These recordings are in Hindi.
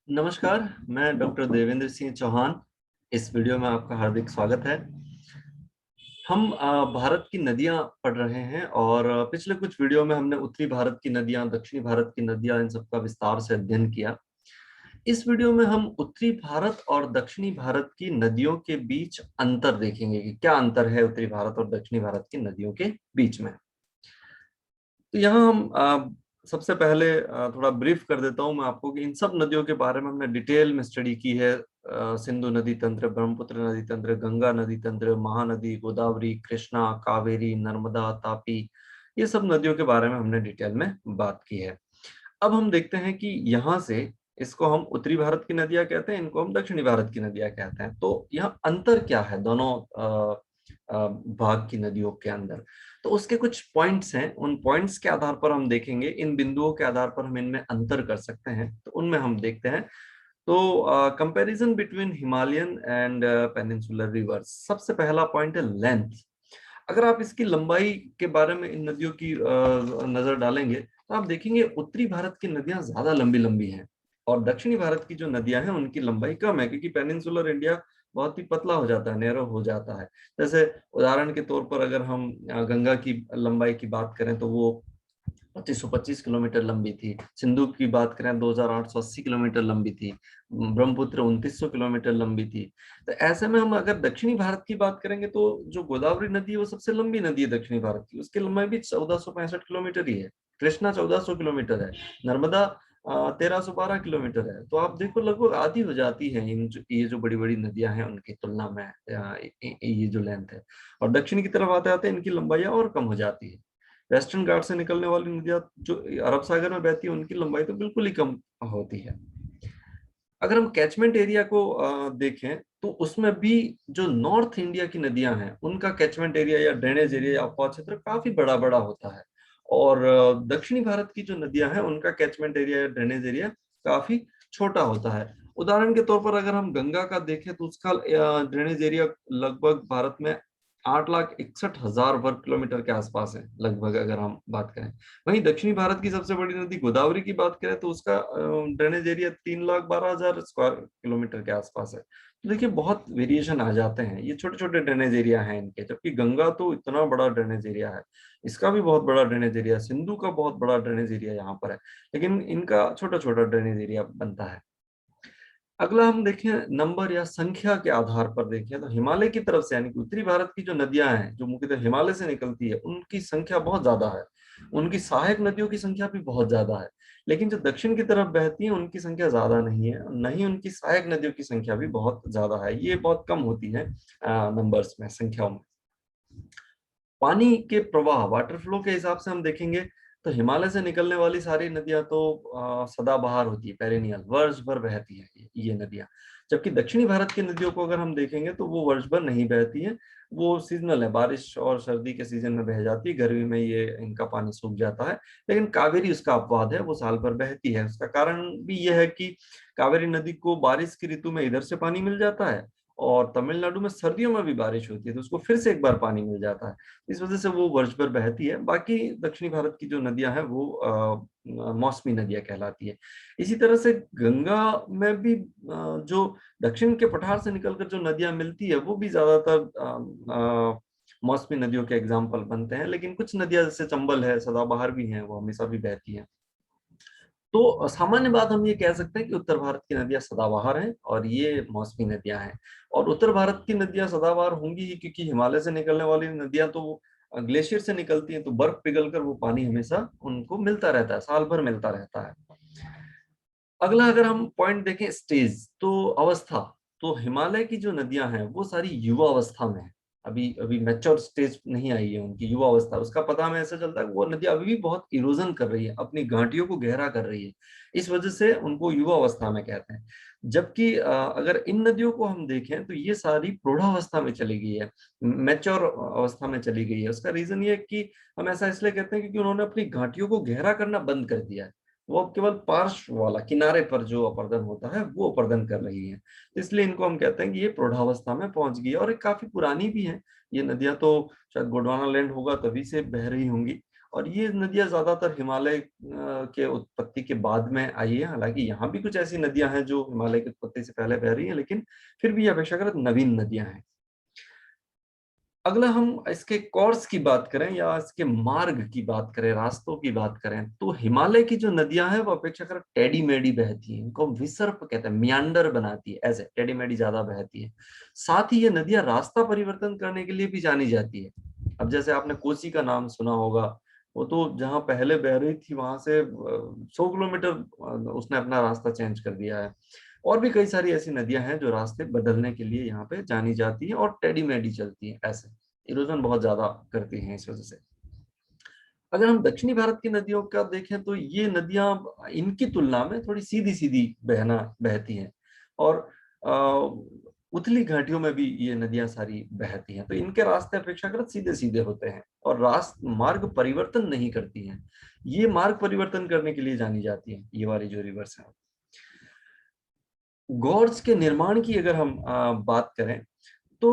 नमस्कार। मैं डॉक्टर देवेंद्र सिंह चौहान। इस वीडियो में आपका हार्दिक स्वागत है। हम भारत की नदियां पढ़ रहे हैं और पिछले कुछ वीडियो में हमने उत्तरी भारत की नदियां, दक्षिणी भारत की नदियां, इन सबका विस्तार से अध्ययन किया। इस वीडियो में हम उत्तरी भारत और दक्षिणी भारत की नदियों के बीच अंतर देखेंगे कि क्या अंतर है उत्तरी भारत और दक्षिणी भारत की नदियों के बीच में। तो यहाँ हम सबसे पहले थोड़ा ब्रीफ कर देता हूँ मैं आपको कि इन सब नदियों के बारे में हमने डिटेल में स्टडी की है। सिंधु नदी तंत्र, ब्रह्मपुत्र नदी तंत्र, गंगा नदी तंत्र, महानदी, गोदावरी, कृष्णा, कावेरी, नर्मदा, तापी, ये सब नदियों के बारे में हमने डिटेल में बात की है। अब हम देखते हैं कि यहाँ से इसको हम उत्तरी भारत की नदियां कहते हैं, इनको हम दक्षिणी भारत की नदियां कहते हैं। तो यहाँ अंतर क्या है दोनों भाग की नदियों के अंदर। तो उसके कुछ पॉइंट्स हैं, उन पॉइंट्स के आधार पर हम देखेंगे, इन बिंदुओं के आधार पर हम इनमें अंतर कर सकते हैं। तो उनमें हम देखते हैं। तो comparison between Himalayan and peninsular reverse. सबसे पहला पॉइंट है लेंथ। अगर आप इसकी लंबाई के बारे में इन नदियों की नजर डालेंगे तो आप देखेंगे उत्तरी भारत की नदियां ज्यादा लंबी लंबी हैं और दक्षिणी भारत की जो नदियां हैं उनकी लंबाई कम है, क्योंकि पेनिनसुलर इंडिया बहुत ही पतला हो जाता है, नैरो हो जाता है। जैसे उदाहरण के तौर पर अगर हम गंगा की लंबाई की बात करें तो वो 2525 किलोमीटर लंबी थी। सिंधु की बात करें 2880 किलोमीटर लंबी थी। ब्रह्मपुत्र 2900 किलोमीटर लंबी थी। तो ऐसे में हम अगर दक्षिणी भारत की बात करेंगे तो जो गोदावरी नदी है वो सबसे लंबी नदी है दक्षिणी भारत की, उसकी लंबाई भी 1465 किलोमीटर ही है। कृष्णा 1400 किलोमीटर है। नर्मदा 1312 किलोमीटर है। तो आप देखो लगभग आधी हो जाती है ये जो बड़ी बड़ी नदियां हैं उनकी तुलना में ये जो लेंथ है। और दक्षिण की तरफ आते आते इनकी लंबाई और कम हो जाती है। वेस्टर्न घाट से निकलने वाली नदियां जो अरब सागर में बहती है उनकी लंबाई तो बिल्कुल ही कम होती है। अगर हम कैचमेंट एरिया को देखें तो उसमें भी जो नॉर्थ इंडिया की नदियां हैं उनका कैचमेंट एरिया या ड्रेनेज एरिया या अपवाद क्षेत्र काफी बड़ा बड़ा होता है। और दक्षिणी भारत की जो नदियां हैं उनका कैचमेंट एरिया या ड्रेनेज एरिया काफी छोटा होता है। उदाहरण के तौर पर अगर हम गंगा का देखें तो उसका ड्रेनेज एरिया लगभग भारत में 8,61,000 वर्ग किलोमीटर के आसपास है लगभग, अगर हम बात करें। वहीं दक्षिणी भारत की सबसे बड़ी नदी गोदावरी की बात करें तो उसका ड्रेनेज एरिया 3,12,000 स्क्वायर किलोमीटर के आसपास है। तो देखिए बहुत वेरिएशन आ जाते हैं, ये छोटे छोटे ड्रेनेज एरिया हैं इनके। जबकि गंगा तो इतना बड़ा ड्रेनेज एरिया है, इसका भी बहुत बड़ा ड्रेनेज एरिया, सिंधु का बहुत बड़ा ड्रेनेज एरिया यहाँ पर है, लेकिन इनका छोटा छोटा ड्रेनेज एरिया बनता है। अगला हम देखें नंबर या संख्या के आधार पर देखें तो हिमालय की तरफ से यानी कि उत्तरी भारत की जो नदियां हैं जो मुख्यतः हिमालय से निकलती है उनकी संख्या बहुत ज्यादा है। उनकी सहायक नदियों की संख्या भी बहुत ज्यादा है। लेकिन जो दक्षिण की तरफ बहती है उनकी संख्या ज्यादा नहीं है, न ही उनकी सहायक नदियों की संख्या भी बहुत ज्यादा है, ये बहुत कम होती है नंबर्स में, संख्याओं में। पानी के प्रवाह, वाटर फ्लो के हिसाब से हम देखेंगे तो हिमालय से निकलने वाली सारी नदियां तो सदाबहार होती है, पेरेनियल, वर्ष भर बहती है ये नदियां। जबकि दक्षिणी भारत की नदियों को अगर हम देखेंगे तो वो वर्ष भर नहीं बहती है, वो सीजनल है, बारिश और सर्दी के सीजन में बह जाती है, गर्मी में ये इनका पानी सूख जाता है। लेकिन कावेरी उसका अपवाद है, वो साल भर बहती है। उसका कारण भी यह है कि कावेरी नदी को बारिश की ऋतु में इधर से पानी मिल जाता है और तमिलनाडु में सर्दियों में भी बारिश होती है तो उसको फिर से एक बार पानी मिल जाता है। इस वजह से वो वर्ष भर बहती है। बाकी दक्षिणी भारत की जो नदियां हैं वो मौसमी नदियां कहलाती है। इसी तरह से गंगा में भी जो दक्षिण के पठार से निकलकर जो नदियां मिलती है वो भी ज्यादातर मौसमी नदियों के एग्जाम्पल बनते हैं। लेकिन कुछ नदियां जैसे चंबल है, सदाबहार भी हैं, वो हमेशा भी बहती हैं। तो सामान्य बात हम ये कह सकते हैं कि उत्तर भारत की नदियां सदाबहार हैं और ये मौसमी नदियां हैं। और उत्तर भारत की नदियां सदाबहार होंगी ही क्योंकि हिमालय से निकलने वाली नदियां तो ग्लेशियर से निकलती हैं, तो बर्फ पिघलकर वो पानी हमेशा उनको मिलता रहता है, साल भर मिलता रहता है। अगला अगर हम पॉइंट देखें स्टेज, तो अवस्था, तो हिमालय की जो नदियां हैं वो सारी युवा अवस्था में है। अभी अभी मैच्योर स्टेज नहीं आई है उनकी, युवा अवस्था। उसका पता हमें ऐसा चलता है कि वो नदी अभी भी बहुत इरोजन कर रही है, अपनी घाटियों को गहरा कर रही है, इस वजह से उनको युवा अवस्था में कहते हैं। जबकि अगर इन नदियों को हम देखें तो ये सारी प्रौढ़ावस्था में चली गई है, मैच्योर अवस्था में चली गई है। उसका रीजन ये है कि हम ऐसा इसलिए कहते हैं क्योंकि उन्होंने अपनी घाटियों को गहरा करना बंद कर दिया है। वो अब केवल पार्श्व वाला, किनारे पर जो अपर्दन होता है वो अपर्दन कर रही है। तो इसलिए इनको हम कहते हैं कि ये प्रौढ़ावस्था में पहुंच गई है। और ये काफी पुरानी भी है ये नदियां, तो शायद गोंडवाना लैंड होगा तभी से बह रही होंगी। और ये नदियां ज्यादातर हिमालय के उत्पत्ति के बाद में आई है। हालांकि यहाँ भी कुछ ऐसी नदियां हैं जो हिमालय की उत्पत्ति से पहले बह रही हैं, लेकिन फिर भी अपेक्षाकृत नवीन नदियां हैं। अगला हम इसके कोर्स की बात करें या इसके मार्ग की बात करें, रास्तों की बात करें, तो हिमालय की जो नदियां हैं वो अपेक्षाकृत टेढ़ी मेढ़ी बहती हैं। इनको हम विसर्प कहते हैं, मियांडर बनाती है, ऐसे टेढ़ी मेढ़ी ज्यादा बहती है। साथ ही ये नदियां रास्ता परिवर्तन करने के लिए भी जानी जाती है। अब जैसे आपने कोसी का नाम सुना होगा, वो तो जहां पहले बह रही थी वहां से 100 किलोमीटर उसने अपना रास्ता चेंज कर दिया है। और भी कई सारी ऐसी नदियां हैं जो रास्ते बदलने के लिए यहाँ पे जानी जाती हैं और टेढ़ी मेढ़ी चलती हैं, ऐसे इरोजन बहुत ज्यादा करती हैं इस वजह से। अगर हम दक्षिणी भारत की नदियों का देखें तो ये नदियां इनकी तुलना में थोड़ी सीधी सीधी बहती हैं, और उथली घाटियों में भी ये नदियां सारी बहती हैं। तो इनके रास्ते अपेक्षाकृत सीधे सीधे होते हैं और मार्ग परिवर्तन नहीं करती हैं। ये मार्ग परिवर्तन करने के लिए जानी जाती है, ये वाली जो रिवर्स है। गॉर्ज के निर्माण की अगर हम बात करें तो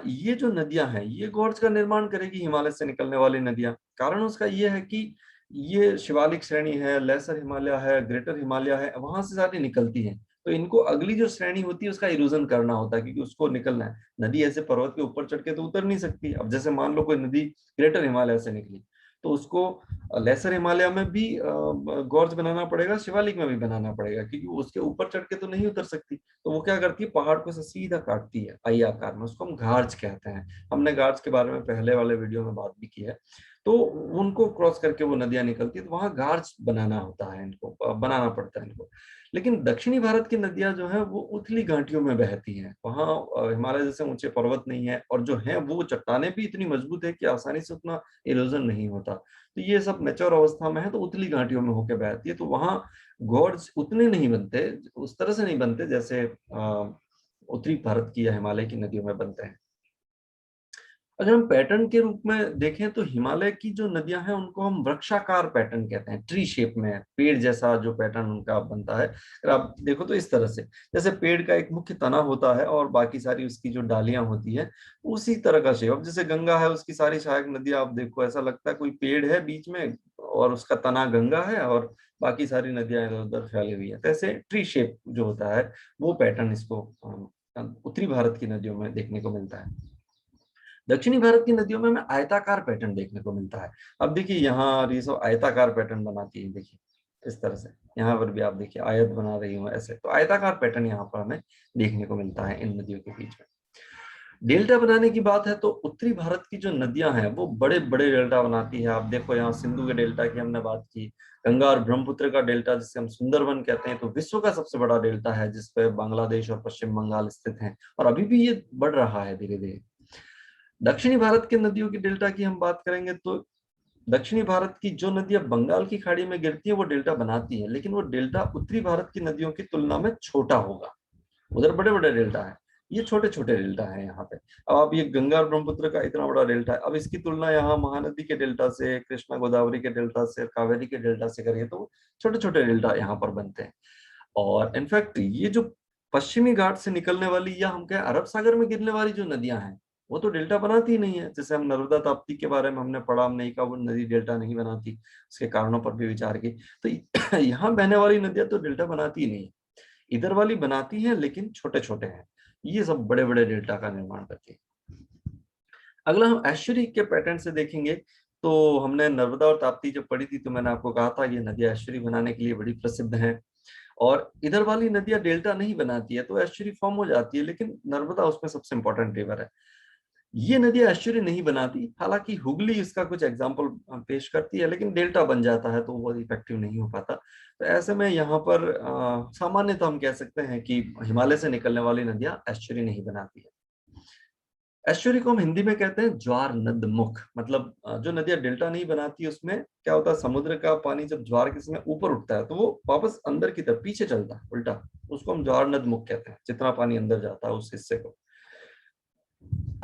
ये जो नदियां हैं ये गॉर्ज का निर्माण करेगी हिमालय से निकलने वाली नदियां। कारण उसका ये है कि ये शिवालिक श्रेणी है, लेसर हिमालय है, ग्रेटर हिमालय है, वहां से सारी निकलती हैं। तो इनको अगली जो श्रेणी होती है उसका इरोजन करना होता है, क्योंकि उसको निकलना है। नदी ऐसे पर्वत के ऊपर चढ़ के तो उतर नहीं सकती। अब जैसे मान लो कोई नदी ग्रेटर हिमालय से निकली, तो उसको लेसर हिमालय में भी गॉर्ज बनाना पड़ेगा, शिवालिक में भी बनाना पड़ेगा, क्योंकि उसके ऊपर चढ़ के तो नहीं उतर सकती। तो वो क्या करती है, पहाड़ को से सीधा काटती है आई आकार में, उसको हम घार्ज कहते हैं। हमने घार्ज के बारे में पहले वाले वीडियो में बात भी की है। तो उनको क्रॉस करके वो नदियां निकलती है, तो वहां घार्ज बनाना होता है, इनको बनाना पड़ता है इनको। लेकिन दक्षिणी भारत की नदियां जो है वो उथली घाटियों में बहती हैं। वहां हिमालय जैसे ऊंचे पर्वत नहीं है, और जो है वो चट्टानें भी इतनी मजबूत है कि आसानी से उतना इरोजन नहीं होता। तो ये सब मैच्योर अवस्था में है, तो उथली घाटियों में होकर बहती है। तो वहां गॉर्ज उतने नहीं बनते, उस तरह से नहीं बनते जैसे उत्तरी भारत की या हिमालय की नदियों में बनते हैं। अगर हम पैटर्न के रूप में देखें तो हिमालय की जो नदियां हैं उनको हम वृक्षाकार पैटर्न कहते हैं, ट्री शेप में, पेड़ जैसा जो पैटर्न उनका बनता है। अगर आप देखो तो इस तरह से, जैसे पेड़ का एक मुख्य तना होता है और बाकी सारी उसकी जो डालियां होती है, उसी तरह का शेप। अब जैसे गंगा है, उसकी सारी सहायक नदियां आप देखो, ऐसा लगता है कोई पेड़ है बीच में और उसका तना गंगा है और बाकी सारी नदियां इधर उधर फैली हुई है। तो ऐसे ट्री शेप जो होता है वो पैटर्न इसको उत्तरी भारत की नदियों में देखने को मिलता है। दक्षिणी भारत की नदियों में हमें आयताकार पैटर्न देखने को मिलता है। अब देखिए यहाँ ये सब आयताकार पैटर्न बनाती है, देखिए इस तरह से, यहाँ पर भी आप देखिए आयत बना रही हूँ ऐसे। तो आयताकार पैटर्न यहाँ पर हमें देखने को मिलता है इन नदियों के बीच में। डेल्टा बनाने की बात है तो उत्तरी भारत की जो नदियां हैं वो बड़े बड़े डेल्टा बनाती है। आप देखो यहाँ सिंधु के डेल्टा की हमने बात की, गंगा और ब्रह्मपुत्र का डेल्टा जिसे हम सुंदरवन कहते हैं, तो विश्व का सबसे बड़ा डेल्टा है जिसपे बांग्लादेश और पश्चिम बंगाल स्थित हैं, और अभी भी ये बढ़ रहा है धीरे धीरे। दक्षिणी भारत के नदियों की डेल्टा की हम बात करेंगे तो दक्षिणी भारत की जो नदियां बंगाल की खाड़ी में गिरती है वो डेल्टा बनाती है, लेकिन वो डेल्टा उत्तरी भारत की नदियों की तुलना में छोटा होगा। उधर बड़े बड़े डेल्टा है, ये छोटे छोटे डेल्टा है यहाँ पे। अब आप ये गंगा और ब्रह्मपुत्र का इतना बड़ा डेल्टा है, अब इसकी तुलना यहाँ महानदी के डेल्टा से, कृष्णा गोदावरी के डेल्टा से, कावेरी के डेल्टा से करिए तो छोटे छोटे डेल्टा यहाँ पर बनते हैं। और इनफैक्ट ये जो पश्चिमी घाट से निकलने वाली या हम कहें अरब सागर में गिरने वाली जो नदियां हैं वो तो डेल्टा बनाती ही नहीं है। जैसे हम नर्मदा ताप्ती के बारे में हमने पढ़ा, हमने कहा वो नदी डेल्टा नहीं बनाती, उसके कारणों पर भी विचार की। तो यहाँ बहने वाली नदियां तो डेल्टा बनाती ही नहीं है, इधर वाली बनाती हैं लेकिन छोटे छोटे हैं। ये सब बड़े बड़े डेल्टा का निर्माण करती है। अगला हम एस्चुरी के पैटर्न से देखेंगे तो हमने नर्मदा और ताप्ती जब पढ़ी थी तो मैंने आपको कहा था ये नदियां एस्चुरी बनाने के लिए बड़ी प्रसिद्ध हैं, और इधर वाली नदियां डेल्टा नहीं बनाती है तो एस्चुरी फॉर्म हो जाती है, लेकिन नर्मदा उसमें सबसे इंपॉर्टेंट रिवर है। ये नदियां एस्चुरी नहीं बनाती, हालांकि हुगली इसका कुछ एग्जाम्पल पेश करती है, लेकिन डेल्टा बन जाता है तो वो इफेक्टिव नहीं हो पाता। तो ऐसे में यहाँ पर सामान्यतः हम कह सकते हैं कि हिमालय से निकलने वाली नदियां एस्चुरी नहीं बनाती है। एस्चुरी को हम हिंदी में कहते हैं ज्वार नद मुख, मतलब जो नदियां डेल्टा नहीं बनाती उसमें क्या होता है, समुद्र का पानी जब ज्वार के समय ऊपर उठता है तो वो वापस अंदर की तरफ पीछे चलता है उल्टा, उसको हम ज्वार नद मुख कहते हैं, जितना पानी अंदर जाता है उस हिस्से को।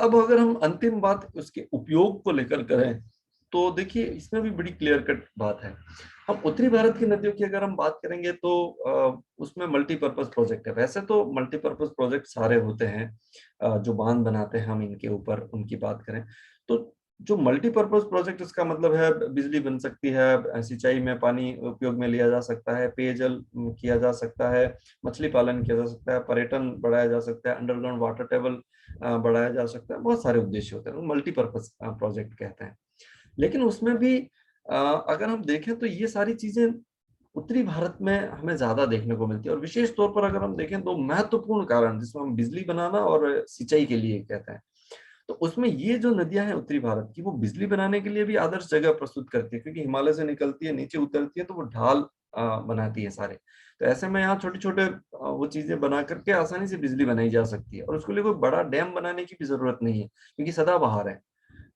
अब अगर हम अंतिम बात उसके उपयोग को लेकर करें तो देखिए इसमें भी बड़ी क्लियर कट बात है। हम उत्तरी भारत की नदियों की अगर हम बात करेंगे तो उसमें मल्टीपर्पज प्रोजेक्ट है। वैसे तो मल्टीपर्पज प्रोजेक्ट सारे होते हैं, जो बांध बनाते हैं हम इनके ऊपर उनकी बात करें तो जो मल्टीपर्पज प्रोजेक्ट, इसका मतलब है बिजली बन सकती है, सिंचाई में पानी उपयोग में लिया जा सकता है, पेयजल किया जा सकता है, मछली पालन किया जा सकता है, पर्यटन बढ़ाया जा सकता है, अंडरग्राउंड वाटर टेबल बढ़ाया जा सकता है। बहुत सारे उद्देश्य होते हैं, मल्टीपर्पज प्रोजेक्ट कहते हैं। लेकिन उसमें भी अगर हम देखें तो ये सारी चीजें उत्तरी भारत में हमें ज्यादा देखने को मिलती है। और विशेष तौर पर अगर हम देखें तो महत्वपूर्ण कारण जिसमें हम बिजली बनाना और सिंचाई के लिए कहते हैं, तो उसमें ये जो नदियां हैं उत्तरी भारत की, वो बिजली बनाने के लिए भी आदर्श जगह प्रस्तुत करती है, क्योंकि हिमालय से निकलती है, नीचे उतरती है, तो वो ढाल बनाती है सारे। तो ऐसे में यहाँ छोटे छोटे वो चीजें बना करके आसानी से बिजली बनाई जा सकती है, और उसके लिए कोई बड़ा डैम बनाने की भी जरूरत नहीं है, क्योंकि सदाबहार है।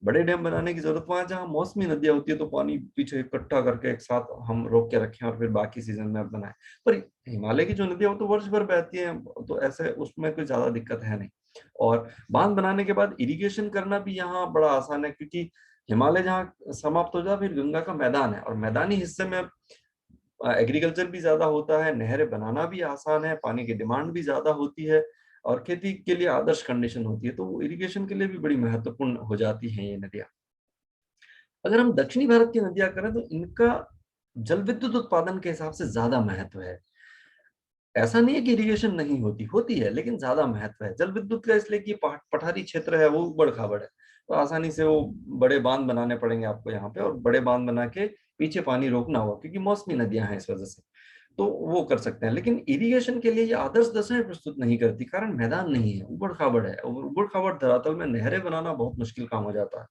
बड़े डैम बनाने की जरूरत वहां जहाँ मौसमी नदियां होती है, तो पानी पीछे इकट्ठा करके एक साथ हम रोक के रखें और फिर बाकी सीजन में बनाएं। पर हिमालय की जो नदियां वो तो वर्ष भर बहती हैं, तो ऐसे उसमें कोई ज्यादा दिक्कत है नहीं। और बांध बनाने के बाद इरिगेशन करना भी यहाँ बड़ा आसान है, क्योंकि हिमालय जहाँ समाप्त हो जाए फिर गंगा का मैदान है, और मैदानी हिस्से में एग्रीकल्चर भी ज्यादा होता है, नहरें बनाना भी आसान है, पानी की डिमांड भी ज्यादा होती है, और खेती के लिए आदर्श कंडीशन होती है, तो वो इरिगेशन के लिए भी बड़ी महत्वपूर्ण हो जाती हैं ये नदियां। अगर हम दक्षिणी भारत की नदियां करें तो इनका जल विद्युत उत्पादन के हिसाब से ज्यादा महत्व है। ऐसा नहीं है कि इरिगेशन नहीं होती, होती है, लेकिन ज्यादा महत्व है जल विद्युत का, इसलिए कि पठारी क्षेत्र है, वो उबड़ खाबड़ है, तो आसानी से वो बड़े बांध बनाने पड़ेंगे आपको यहाँ पे, और बड़े बांध बना के पीछे पानी रोकना होगा, क्योंकि मौसमी नदियां हैं इस वजह से, तो वो कर सकते हैं। लेकिन इरिगेशन के लिए ये आदर्श दशाएं प्रस्तुत नहीं करती, कारण मैदान नहीं है, उबड़ खाबड़ है, और उबड़ खाबड़ धरातल में नहरें बनाना बहुत मुश्किल काम हो जाता है,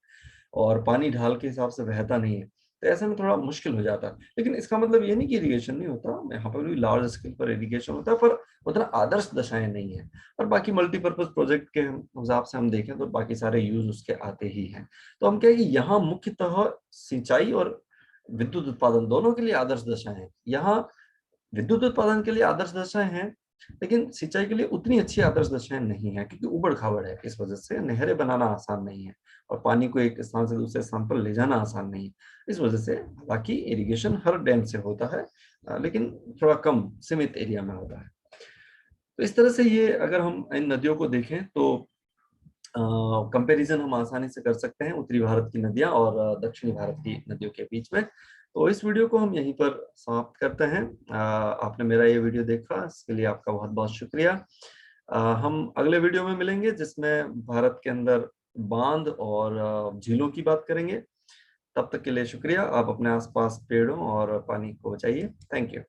और पानी ढाल के हिसाब से बहता नहीं है, तो ऐसे में थोड़ा मुश्किल हो जाता है। लेकिन इसका मतलब ये नहीं कि इरिगेशन नहीं होता, यहाँ पर भी लार्ज स्केल पर इरिगेशन होता है, पर उतना आदर्श दशाएं नहीं है। और बाकी मल्टीपर्पज प्रोजेक्ट के हिसाब से हम देखें तो बाकी सारे यूज उसके आते ही हैं। तो हम कहें कि यहाँ मुख्यतः सिंचाई और विद्युत उत्पादन दोनों के लिए आदर्श दशाएं हैं। यहाँ विद्युत उत्पादन के लिए आदर्श दशाएं हैं, लेकिन सिंचाई के लिए उतनी अच्छी आदर्श दशाएं नहीं है, क्योंकि उबड़ खाबड़ है, इस वजह से नहरें बनाना आसान नहीं है, और पानी को एक स्थान से दूसरे स्थान पर ले जाना आसान नहीं है, इस वजह से। बाकी इरिगेशन हर डैम से होता है, लेकिन थोड़ा कम सीमित एरिया में होता है। तो इस तरह से ये अगर हम इन नदियों को देखें तो कंपैरिजन हम आसानी से कर सकते हैं उत्तरी भारत की नदियां और दक्षिणी भारत की नदियों के बीच में। तो इस वीडियो को हम यहीं पर समाप्त करते हैं। आपने मेरा ये वीडियो देखा, इसके लिए आपका बहुत बहुत शुक्रिया। हम अगले वीडियो में मिलेंगे, जिसमें भारत के अंदर बांध और झीलों की बात करेंगे। तब तक के लिए शुक्रिया। आप अपने आसपास पेड़ों और पानी को बचाइए। Thank you.